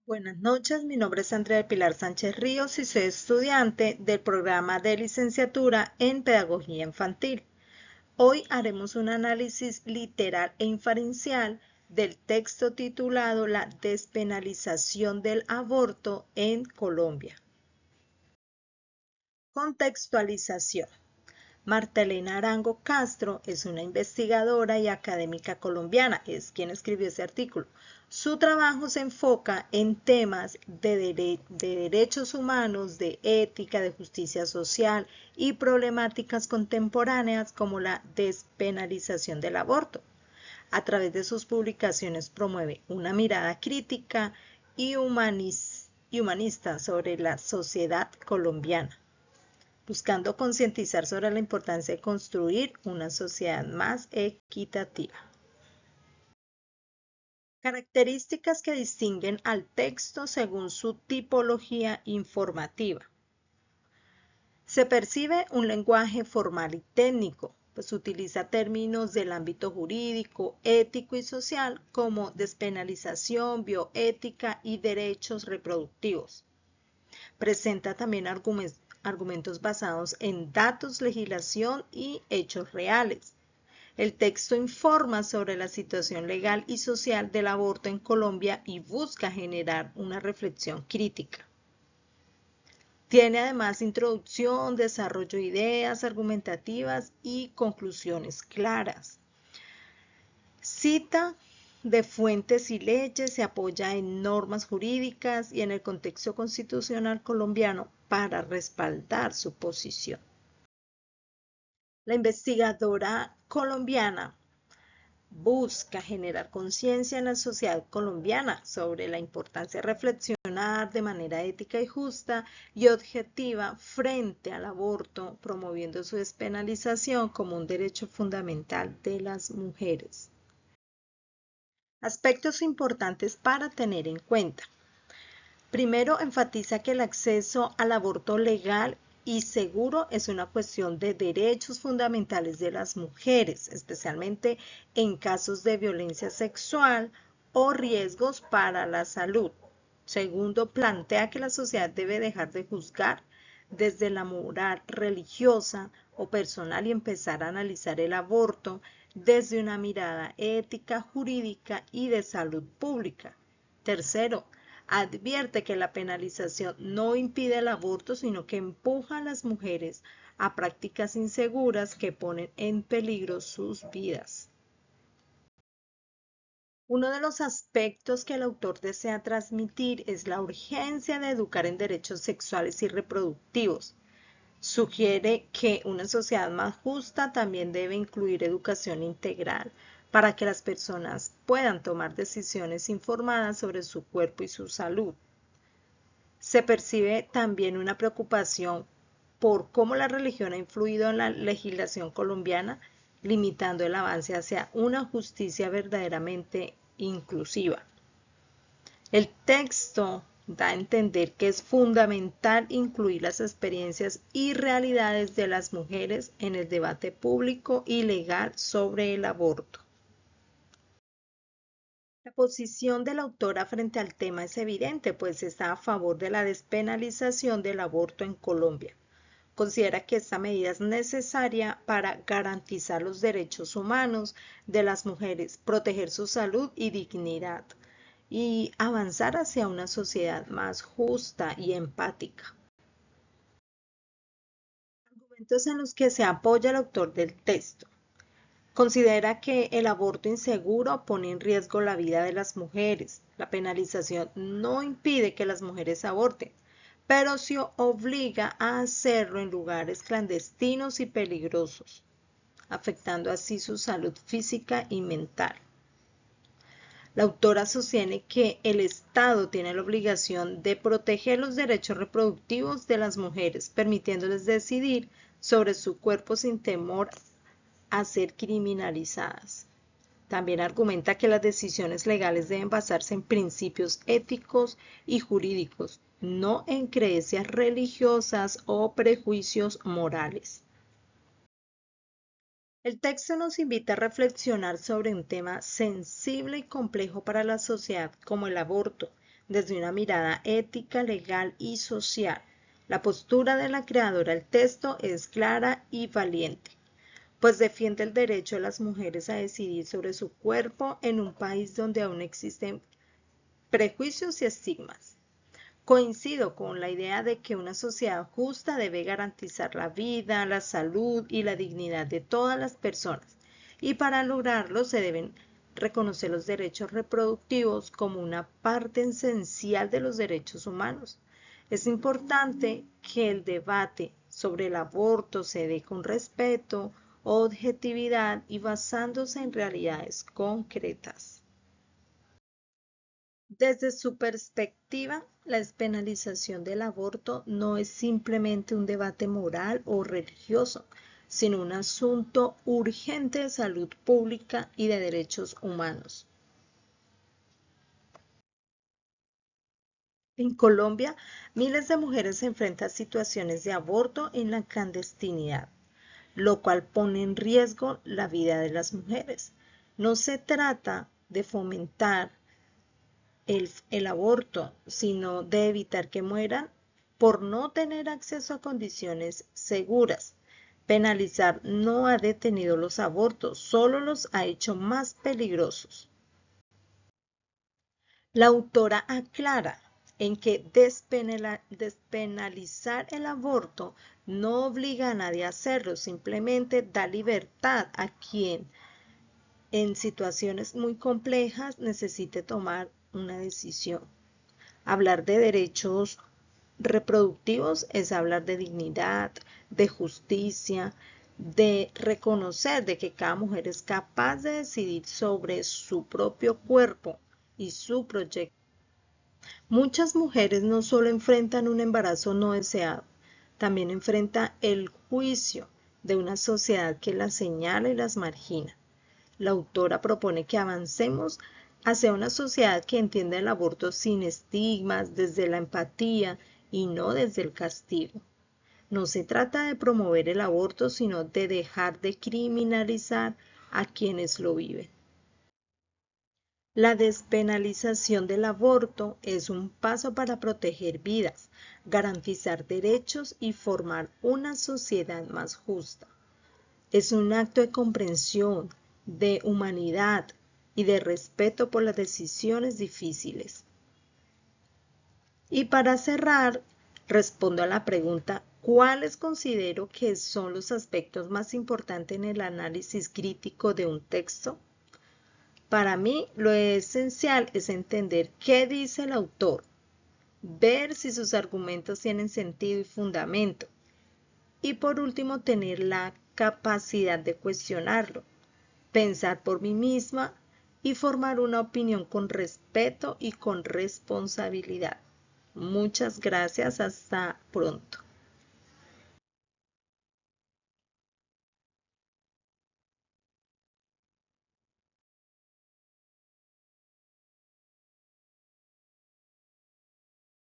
Buenas noches, mi nombre es Andrea del Pilar Sánchez Ríos y soy estudiante del programa de licenciatura en Pedagogía Infantil. Hoy haremos un análisis literal e inferencial del texto titulado La despenalización del aborto en Colombia. Contextualización. Marta Elena Arango Castro es una investigadora y académica colombiana, es quien escribió ese artículo. Su trabajo se enfoca en temas de derechos humanos, de ética, de justicia social y problemáticas contemporáneas como la despenalización del aborto. A través de sus publicaciones promueve una mirada crítica y humanista sobre la sociedad colombiana, buscando concientizar sobre la importancia de construir una sociedad más equitativa. Características que distinguen al texto según su tipología informativa. Se percibe un lenguaje formal y técnico, pues utiliza términos del ámbito jurídico, ético y social como despenalización, bioética y derechos reproductivos. Presenta también argumentos basados en datos, legislación y hechos reales. El texto informa sobre la situación legal y social del aborto en Colombia y busca generar una reflexión crítica. Tiene además introducción, desarrollo de ideas argumentativas y conclusiones claras. Cita de fuentes y leyes, se apoya en normas jurídicas y en el contexto constitucional colombiano para respaldar su posición. La investigadora colombiana busca generar conciencia en la sociedad colombiana sobre la importancia de reflexionar de manera ética y justa y objetiva frente al aborto, promoviendo su despenalización como un derecho fundamental de las mujeres. Aspectos importantes para tener en cuenta. Primero, enfatiza que el acceso al aborto legal y seguro es una cuestión de derechos fundamentales de las mujeres, especialmente en casos de violencia sexual o riesgos para la salud. Segundo, plantea que la sociedad debe dejar de juzgar desde la moral religiosa o personal y empezar a analizar el aborto desde una mirada ética, jurídica y de salud pública. Tercero, advierte que la penalización no impide el aborto, sino que empuja a las mujeres a prácticas inseguras que ponen en peligro sus vidas. Uno de los aspectos que el autor desea transmitir es la urgencia de educar en derechos sexuales y reproductivos. Sugiere que una sociedad más justa también debe incluir educación integral para que las personas puedan tomar decisiones informadas sobre su cuerpo y su salud. Se percibe también una preocupación por cómo la religión ha influido en la legislación colombiana, limitando el avance hacia una justicia verdaderamente inclusiva. El texto da a entender que es fundamental incluir las experiencias y realidades de las mujeres en el debate público y legal sobre el aborto. La posición de la autora frente al tema es evidente, pues está a favor de la despenalización del aborto en Colombia. Considera que esta medida es necesaria para garantizar los derechos humanos de las mujeres, proteger su salud y dignidad y avanzar hacia una sociedad más justa y empática. Argumentos en los que se apoya el autor del texto. Considera que el aborto inseguro pone en riesgo la vida de las mujeres. La penalización no impide que las mujeres aborten, pero sí obliga a hacerlo en lugares clandestinos y peligrosos, afectando así su salud física y mental. La autora sostiene que el Estado tiene la obligación de proteger los derechos reproductivos de las mujeres, permitiéndoles decidir sobre su cuerpo sin temor a ser criminalizadas. También argumenta que las decisiones legales deben basarse en principios éticos y jurídicos, no en creencias religiosas o prejuicios morales. El texto nos invita a reflexionar sobre un tema sensible y complejo para la sociedad como el aborto, desde una mirada ética, legal y social. La postura de la creadora del texto es clara y valiente, pues defiende el derecho de las mujeres a decidir sobre su cuerpo en un país donde aún existen prejuicios y estigmas. Coincido con la idea de que una sociedad justa debe garantizar la vida, la salud y la dignidad de todas las personas, y para lograrlo se deben reconocer los derechos reproductivos como una parte esencial de los derechos humanos. Es importante que el debate sobre el aborto se dé con respeto, objetividad y basándose en realidades concretas. Desde su perspectiva, la despenalización del aborto no es simplemente un debate moral o religioso, sino un asunto urgente de salud pública y de derechos humanos. En Colombia, miles de mujeres se enfrentan a situaciones de aborto en la clandestinidad, lo cual pone en riesgo la vida de las mujeres. No se trata de fomentar el aborto, sino de evitar que mueran por no tener acceso a condiciones seguras. Penalizar no ha detenido los abortos, solo los ha hecho más peligrosos. La autora aclara en que despenalizar el aborto no obliga a nadie a hacerlo, simplemente da libertad a quien en situaciones muy complejas necesite tomar una decisión. Hablar de derechos reproductivos es hablar de dignidad, de justicia, de reconocer de que cada mujer es capaz de decidir sobre su propio cuerpo y su proyecto. Muchas mujeres no solo enfrentan un embarazo no deseado, también enfrentan el juicio de una sociedad que las señala y las margina. La autora propone que avancemos hacia una sociedad que entienda el aborto sin estigmas, desde la empatía y no desde el castigo. No se trata de promover el aborto, sino de dejar de criminalizar a quienes lo viven. La despenalización del aborto es un paso para proteger vidas, garantizar derechos y formar una sociedad más justa. Es un acto de comprensión, de humanidad y de respeto por las decisiones difíciles. Y para cerrar, respondo a la pregunta, ¿cuáles considero que son los aspectos más importantes en el análisis crítico de un texto? Para mí, lo esencial es entender qué dice el autor, ver si sus argumentos tienen sentido y fundamento, y por último, tener la capacidad de cuestionarlo, pensar por mí misma y formar una opinión con respeto y con responsabilidad. Muchas gracias, hasta pronto.